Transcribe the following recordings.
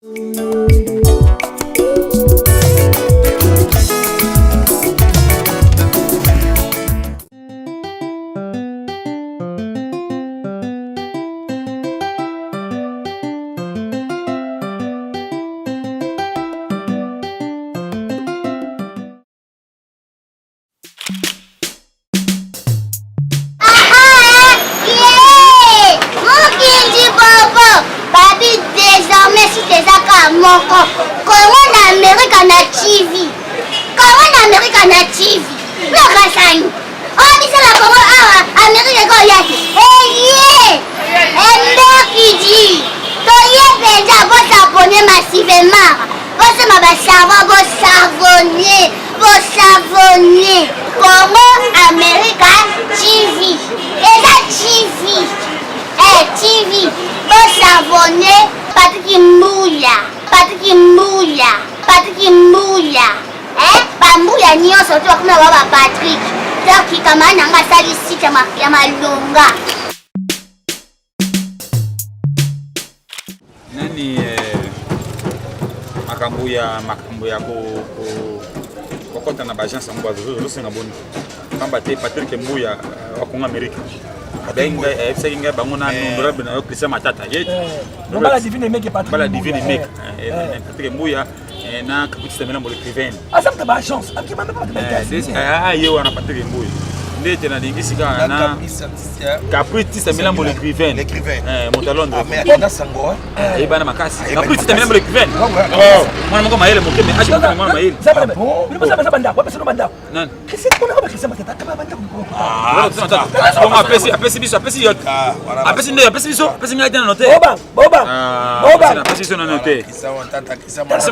Nani makambo ya kokota na bagence ngo azosenga boni kamba te Patrick Mbuya wa Kongo Amerika benga esenga bangona honorable na Christian Matata yet bala divine meke Patrick Mbuya na kapitiste mena mo l'écrivain asante ba chance akimana pas de yo wana Patrick Mbuya ndete na dingisika na kapitiste mena mo l'écrivain Montalondre mais na sango bana makasi kapitiste mena mo l'écrivain mwana ngo maele mokeme ashika mwana maele ça banda kwa pesa no banda nan kesi kuna ba kesi matata kaba banda bon apesi biso apesi yot apesi ndo apesi biso apesi ngai tena noter boba apesi biso na noter kisa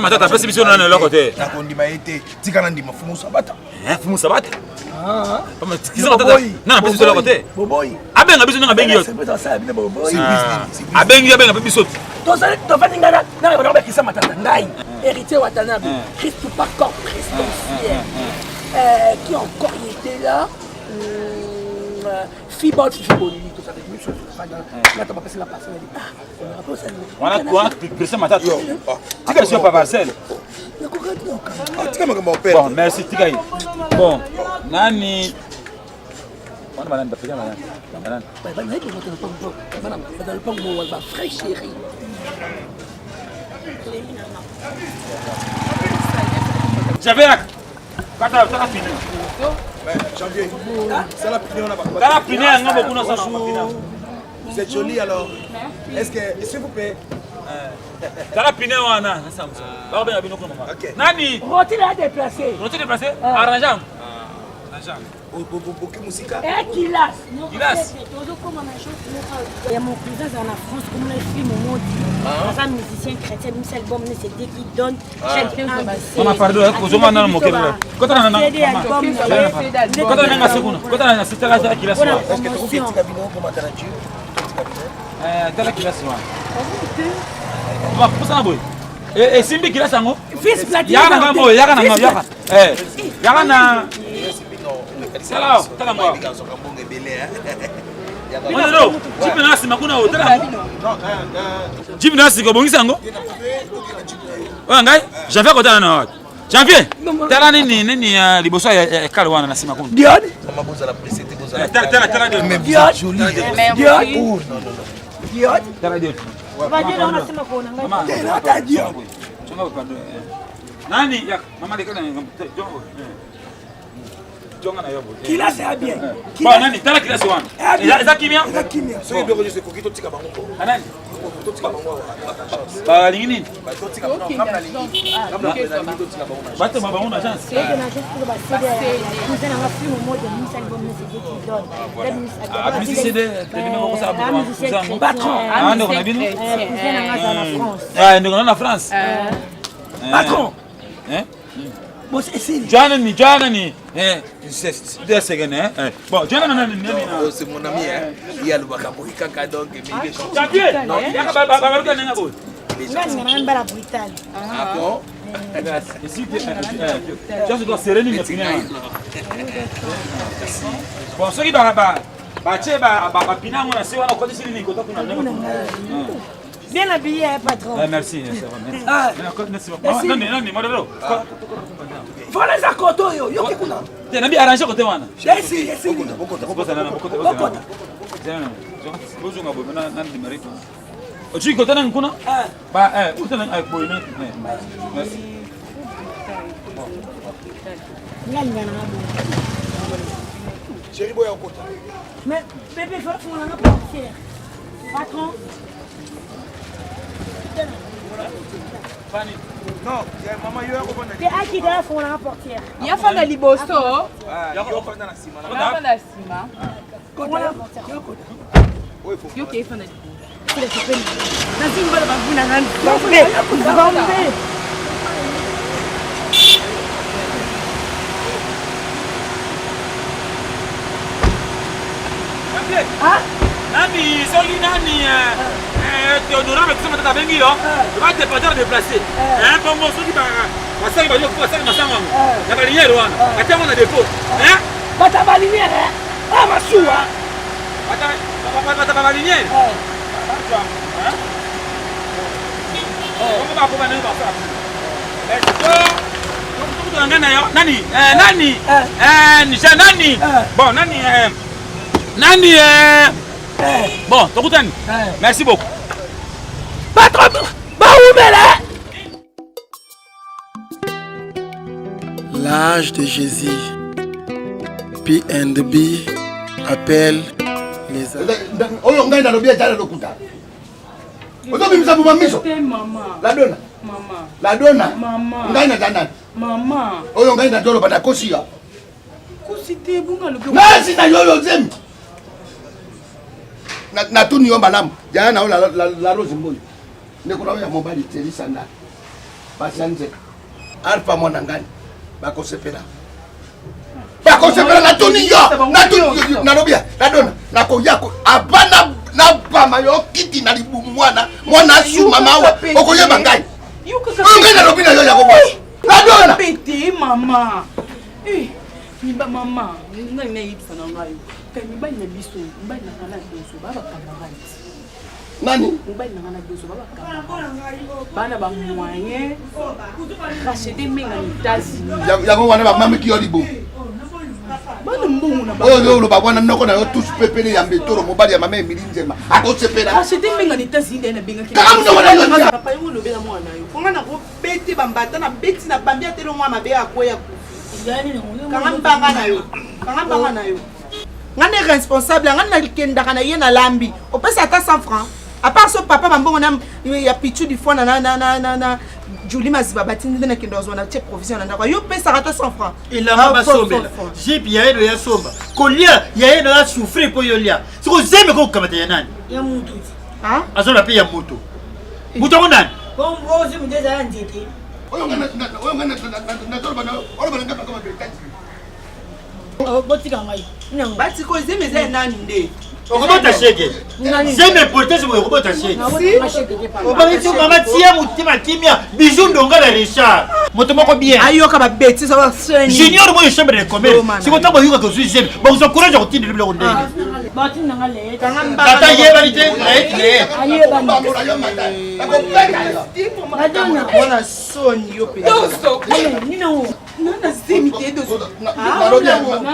matata apesi biso na loko te na kondima ete tika na ndima fumu sabata Pama kisa matata na apesi biso loko te boboy abenga biso nga bengi yot abenga biso to ça to fa ndingana na ba kisa matata ngai héritier Watanabe Christ par corps présidentiel qui encore était là Fibot Fiboli tout ça des choses là tu vas passer la parcelle on a quoi Christian Matata tika sur pas parcelle bon merci tika bon nani on va nanda pega nana frère chéri j'avais kata fini janvier c'est la pinion là kala pini nga beaucoup na vous êtes joli alors est-ce que s'il vous plaît kala pini wana sasa ba ba bino kuma nani roti la déplacer arrangeant beaucoup musique Kilas il y a mon cousin en France comme le film au monde un musicien chrétien même si l'album c'est dès qu'il donne on a parlé kozoma na mokelo kota na kota na sekuna kota na sitela za Kilas est-ce que tu fais cabine pour matin Dieu tala Kilas va pour ça boy et simbi Kilas ngo fils platine yaka na Salam, tala moi. Non, Jimmy Nasi makuna hotela. Jimmy Nasi ko bongisa ngo? Ngai, Janvier kotana na wapi? Janvier. Tala nini liboso ya kale wana na sima kuna. Dion. Maboza la précédente boza. Tala Dion. Dion. Dion. Tala Dion. va dire on a sema kona ngai. Mama, ta Dion. Chonga pardon. Nani ya mama lekana jongo. Kilas c'est bien. Bon nani tala Kilas wana. Eza kimia? So yebe ko je ko kito tika bango. Anani? To tika bango. Ba nini? Ba to tika bango. Kamna lingi to tika bango. Bate bango na chance. C'est que na chance pour ba CD. Cousin na film au mode de Miss album c'est qui donne. Ah Miss CD, tellement ko sa ba. Patron. Ah ndeko na bino. Cousin na France. Ah ndeko na France. Patron. Hein? Bon c'est Johnny. C'est des secondes hein. Bon, Johnny c'est mon ami hein. Il y a le bakaboui kaka donc mais Janvier. Non, il y a ba nga bo. Ngani ngana bala brutal. Ah bon? Ici tu dois serrer ni pina. Bon, ceux qui ba che ba pina ngona se wana ko tisili ni ko to kuna. Bien habillé, hein, patron. Merci, ça va. Merci beaucoup. Non, modelo. Voilà les accords, yo qui kuna. Tu as bien arrangé côté wana. Yes. Tu côté nan kuna? Ba côté nan ay boy merci. Chérie boy au côté. Mais bébé, il faut qu'on en a portière. Patron. Non, maman yo ko bana. C'est à qui d'ailleurs faut la portière. Il y a fan de liboso. Yo ko na sima. Il y a fan de sima. Comment la portière? Yo qui est fan de liboso. Vas-y, on va le babouna rendre. Nani, soli nani, Théodora, mais tu sais, tu as bien dit, tu vas te faire déplacer. Comme moi, ceux qui vont faire des dépôts. Bata balinière, hein? Ah, ma chou, hein? Bata balinière? Comment va Nani? Bon, Nani, bon, Tokoutan, merci beaucoup. Patron, Baoumela! L'âge de Jésus. P&B appelle les Oyo ngai na lobia jana lokuta. Ozo bimisa buma miso. Maman. La donna. Maman. Ngai na jana. Maman. Oyo ngai na dolo bana kosia. Kusite bunga lo. Nasi na yoyo zemi. Na tuni yo malamu. Jana na la rose mboyo. Ndeko ya mobali Teresa na. Basanze. Alpha mwana ngani. Bakosepela. Bakosepela na tuni yo. Na tuni na lobia. La donna. Na koyako. Abana na pama yo kiti na libu mwana su mama wa. Okoyeba ngai. Yo kaka. Ngai na lobina yo ya ko. La donna. Pété maman. Niba mama, ngai na yibisa na ngai. Kai niba na biso, niba na kana biso baba camarade. Nani? Niba na kana biso baba camarade. Bana ba moyen. Racheter menga ni tazi. Ya ko wana ba mama ki yo libu. Bana mbongo na ba. Oyo lo ba wana noko na yo tous pepele ya mbetoro mobali ya mama Emily Nzema. Akosepela. Racheter menga ni tazi ndena benga ki. Kama wana yo. Papa yo lobela mwana yo. Fonga na ko beti bambata na beti na bambia telo mwa mabe akoya. Kangambanga na yo. Ngane responsable, ngane kenda kana yena lambi. O pesa ata 100 francs. À part so papa bambongo na ya pichu di fona na Julie Maziba batindi na kendo zona che provision na ndako. Yo pesa ata 100 francs. Ilanga basombela. Jipi ya eno ya somba. Kolia ya eno ya souffrir po yolia. Siko zeme ko kamata ya nani? Ya mutu. Hein? Azola pe ya mutu. Mutu ko nani? Bon, moi aussi, je me disais, Ndété. Oyo ngana tolo bana. Oyo bana ngapa kama betati. Botika ngai. Nango. Bati ko zeme ze nani nde. Okobota shege. Zeme portage mo okobota shege. Obangisi mama tia mutima kimia bijou ndonga la Richard. Moto moko bien. Ayoka ba beti so seni. Junior mo chambre de commerce. Siko tambo yuka ko sui zeme. Ba uso courage ko tindi liblo ndenge. Bati nanga le. Tata ye balite aye. Aye bana. Madonna. Bona soni yo pe. Dosto. Nino. Nana zemi te dosto.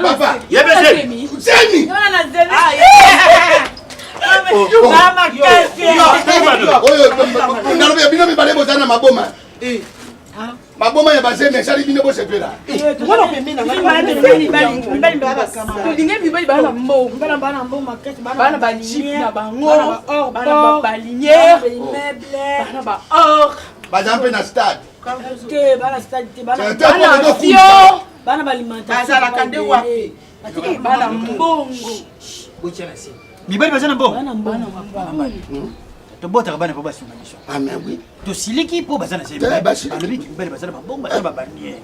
Papa. Yebeze. Zemi. Nana zemi. Mama kese. Oyo nalobia bino mibale bozana maboma. Maboma ya bazeme sali bino bosepela. Mwana pembe na bana mbongo bana ba chip na bango bana ba linière bana ba or Bazampe na stade. bana fio bana balimenta azala kande wapi bana mbongo Mibali bazana bon. To bota kabana po basi manisho. Amen oui. To siliki po bazana sebe. Alobi mibali bazana babonga bazana babanie.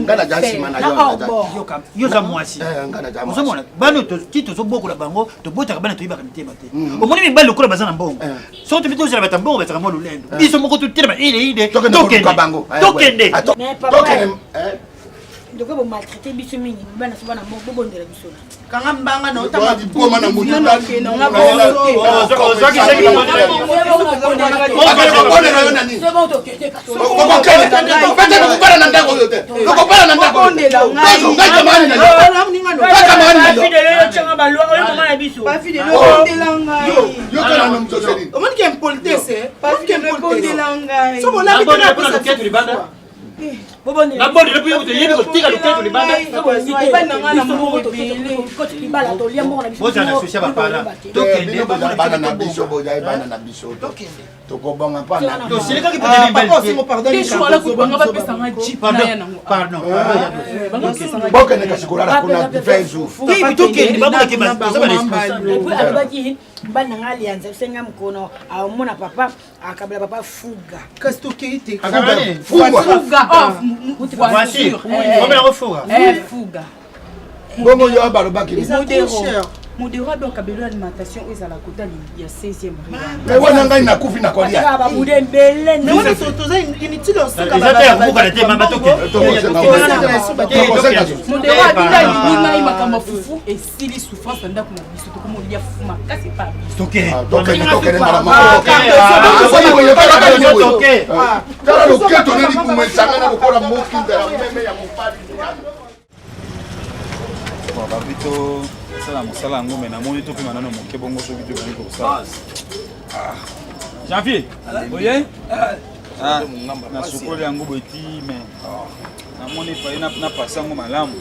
Ngana jasi mana yo. Yo za mwasi. Ngana jasi. Ozomona bano to kito zo bokola bango to bota kabana to yibaka mitema te. Omoni mibali lokola bazana mbongo. So to bito zala batambo bazaka mo lulendo. Biso moko to tirema ile tokende. Bango. Tokende. Tokende. Donc vous maltraitez biso mingi, bana sobana mo bondela biso. Kanga mbanga na otama boma na mutu na nga La bonne depuis vous tenez le tigre le tête le banda. Moi j'en ai soucié papa là. Bana na biso boya bana na biso. Tokobonga pa na. Donc c'est le gars qui peut donner papa aussi mo pardon. Pardon. Boka ne kashikura kuna 20 jours. Qui plutôt que baba qui va ça va responsable. Bana ngali anza senga mkono aumona papa akabla papa fuga. Qu'est-ce que tu es? Fuga. Voici. Combien on fuga? Fuga. Bongo yo balobaki. Modéro donc kabelo alimentation ezala kota ya 16e rue. Mais wana ngai nakufi na kolia. Baba budembele. Mais on est toza inutile on saka baba. Ils étaient fuga la tête mama toke. Modéro abinda linga imakamba fufu et sili souffrance ndako na biso to komo lia fuma ka c'est pas. Toke. Toke na mama. Toke. Kala loketo nani kumwesanga na kokola moki ndela meme ya mopali. Babito sala mosala yango me namoni to mpe manano moke bongo soki tokani kosala. Janvier oye nasukoli yango boye ti me namoni epai na pasi yango malamu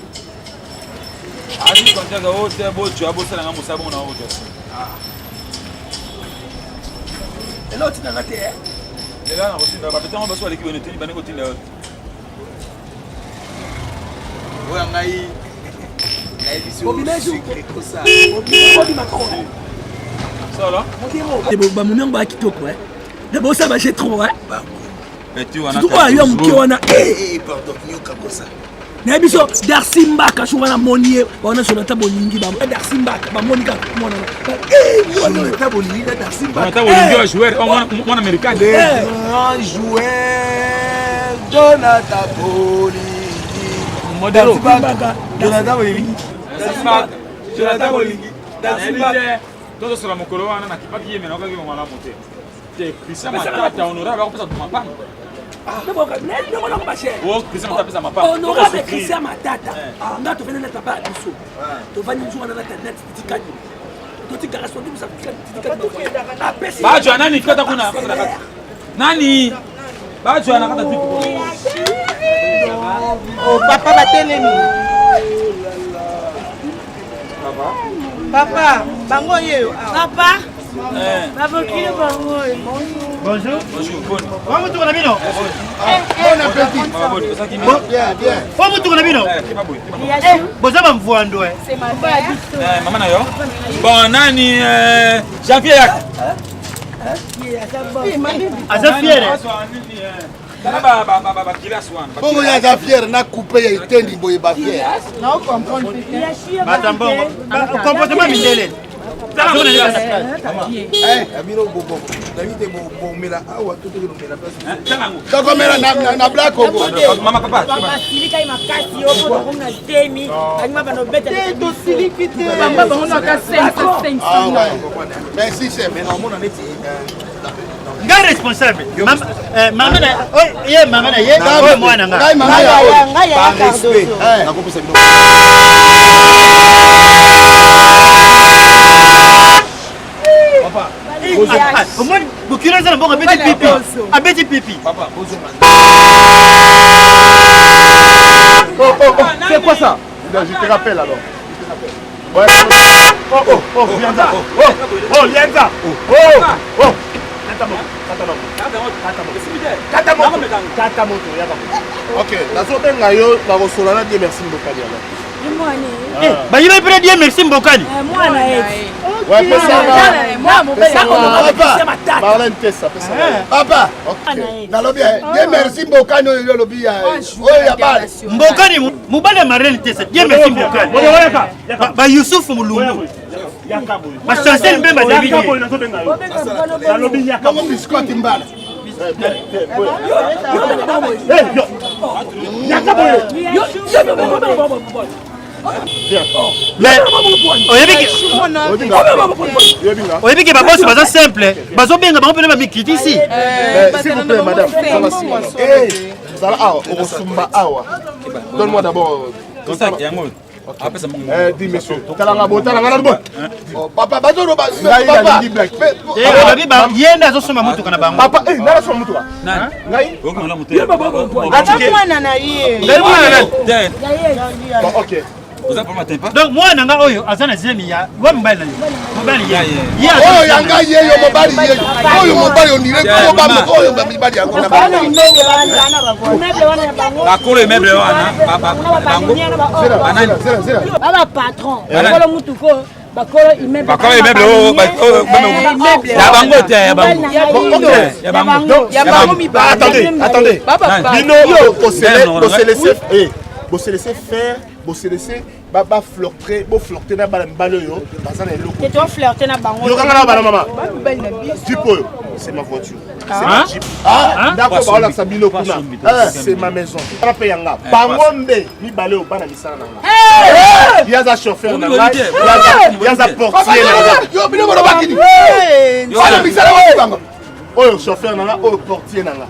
asi kontaka oyo te bocwa bosalanga mosala bongo na oyo lelo otindaka te lela na kotinda bapetango baso baleki bene teni bane kotinda yo oyo ngai bamomi yango bakitoko bosa baje trop surtout oyo ya moke wana na biso Darcy Mbaka so wana moni ye wana so nata bolingi ba Darcy Mbaka ba moni ka mona wana nata bolingi na Darcy Mbaka nata bolingi wa joueur mon américain un joueur Jonathan Bolingi modelo Jonathan Bolingi Jonathan Bolingi Darcy Mbaka todo sur la mokolo wana na kipaki ye mena okaki ngwana mote te Christian Matata honorable akopesa to mapanga Christian Matata honorable Christian Matata nga to venena tapa biso to vani nzu wana na internet tikani to tikara so ndibusa tikani bajo nani kata kuna nani bajo ana kata tipu oh papa batelemi papa bango yeyo papa papa kile bango bonjour bonjour comment tu vas bien Bon appétit. Bien, bien. comment tu vas bien boza ba mvwando c'est ma belle maman na yo bon nani Jean-Pierre yak aza fier Bongo ya za fier na coupe ya itendi boye ba fier. na comprendre matambo comportement mindele Amiro bobo. Davide bobo mela awa tout que mela place. Toko mela na black Congo. Mama papa. Papa silika makasi yo poto kuna temi. Kanima bano beta. to silikite bamba bango na ka 5 Ah ouais. Merci chef. Mais on mona neti nga responsable mama na ye mama na ye oyo mwana nga ngai mama ya ngai ya Cardozo nakopesa bino papa omoni bukiro za na bongo abeti pipi papa c'est quoi ça? Je te rappelle alors. Ouais. Oh, Lienza. Oh, Lienza. Oh. Ok, nazobenga yo nakosolana die merci mbokani alors. bayiba mpena die merci mbokani Mwana eti. Ouais, pesa Papa. Marlène pesa. Papa. Nalobi die merci mbokani oyo lobi ya. Oyo ya bale. mbokani mobale marene tesa die merci mbokani ba Yusufu Mulumbu ba chancel mbemba David Comme biscuit mbala. oyebi ke babosi baza simple bazobenga bango mpene bamikiti ici. S'il vous plaît, madame. Zala awa, okosumba awa. Donne-moi d'abord. Dis monsieur, talanga botala ngana bon. Papa bazoro ba papa yenda azosomba mutuka na bango. Papa, nala soma mutuka. ngai okomala mutuka mwana na ye. OK. Donc mwana nga oyo aza na zemi ya wa mobali na yo. Mobali ye. oyo yanga ye yo mobali ye oyo mobali onire ko ba oyo ba mibali yango na ba bakolo imeble wana bango baba patron bakolo mutuko bakolo imeble ya bango te ya bango ya bango mibali. Attendez. Bino vous se laissez faire, vous se laissez baba flirter na bala mbalo yo, bazana eloko. tu dois flirter na bango. Yo kanga na bala mama. Jipo, c'est ma voiture. C'est ma Jeep. D'accord, ba la sabino kuna. C'est ma maison. Para pe yanga. Bango mbe mi bale o bana misala na nga. Yaza chauffeur na nga. Yaza portier na nga. yo bino mo bakini yo ala misala wa bango Oyo chauffeur na nga, oyo portier na nga.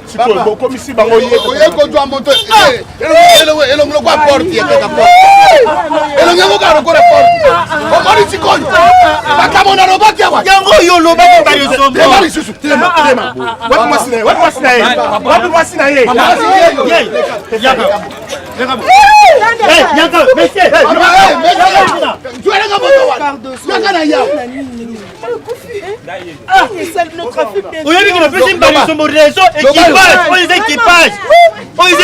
Sipo comme ici bango ye ko jwa moto elo mlo kwa porte ye ka porte elo nyango ka ko porte o mari chikonyo bakamona robot ya wa yango yo loba ko bari sombo mari susu tema what must na ye yaka monsieur tuele ka moto wa yaka na ya oyebi ke bapesi mbali sombo reso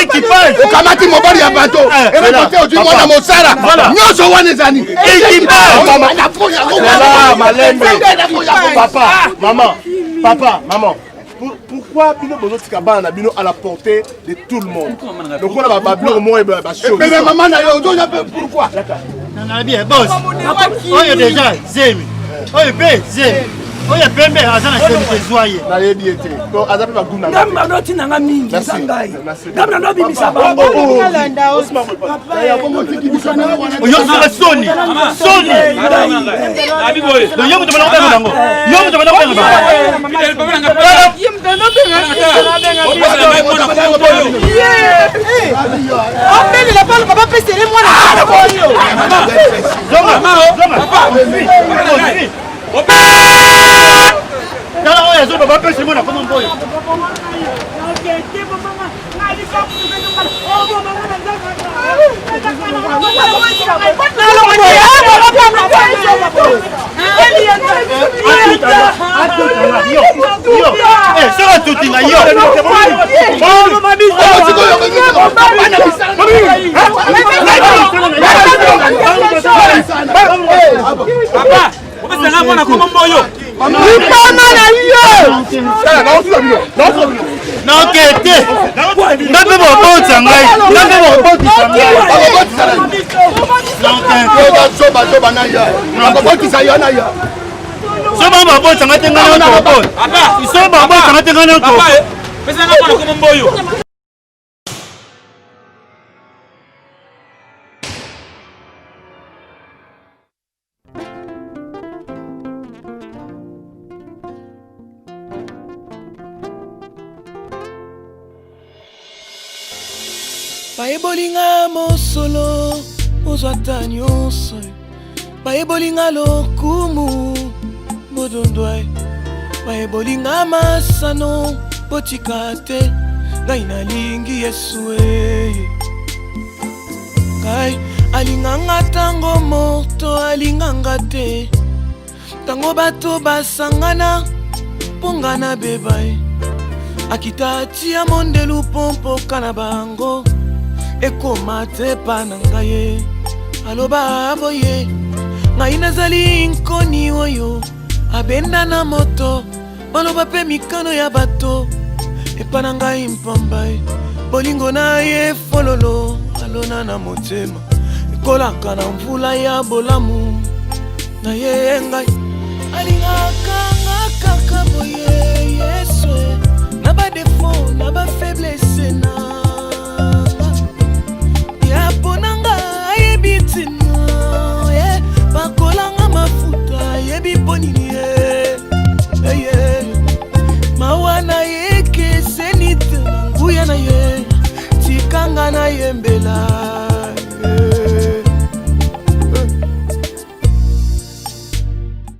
équipage okamati mobali ya bato erekote ozwi mwana mosala nyonso wana ezani Papa, maman. Pourquoi bino bozotika bana na bino à la portée de tout le monde? Donc on a bablo mo e ba show. Mais maman na yo ozo yape pourquoi? Na bien boss. Oyo déjà zemi. Oyo be zemi. Oyo pembe azana zemi zoye. Na yebi ete. To azape ba guna. Ngamba no tinanga mingi sangai. Ngamba no bimisa ba. Oyo sala soni. abi boy Yo mutu bana ko bango. Yo mutu bana ko bango. Baebolinga mosolo ozwata nyonso baebolinga lokumu bodondwai baebolinga masano botika te ngai nalingi Yesu ngai alinganga tango moto alinganga te tango bato basangana ponga na bebai akita tia mondelu pompo kana bango ekoma te pa na ngai aloba boye ngai nazali nkoni oyo abenda na moto baloba pe mikano ya bato epa na ngai mpambai bolingo na ye fololo alona na motema ekolaka na mvula ya bolamu na ye ngai alingaka nga kaka boye Yesu na badefo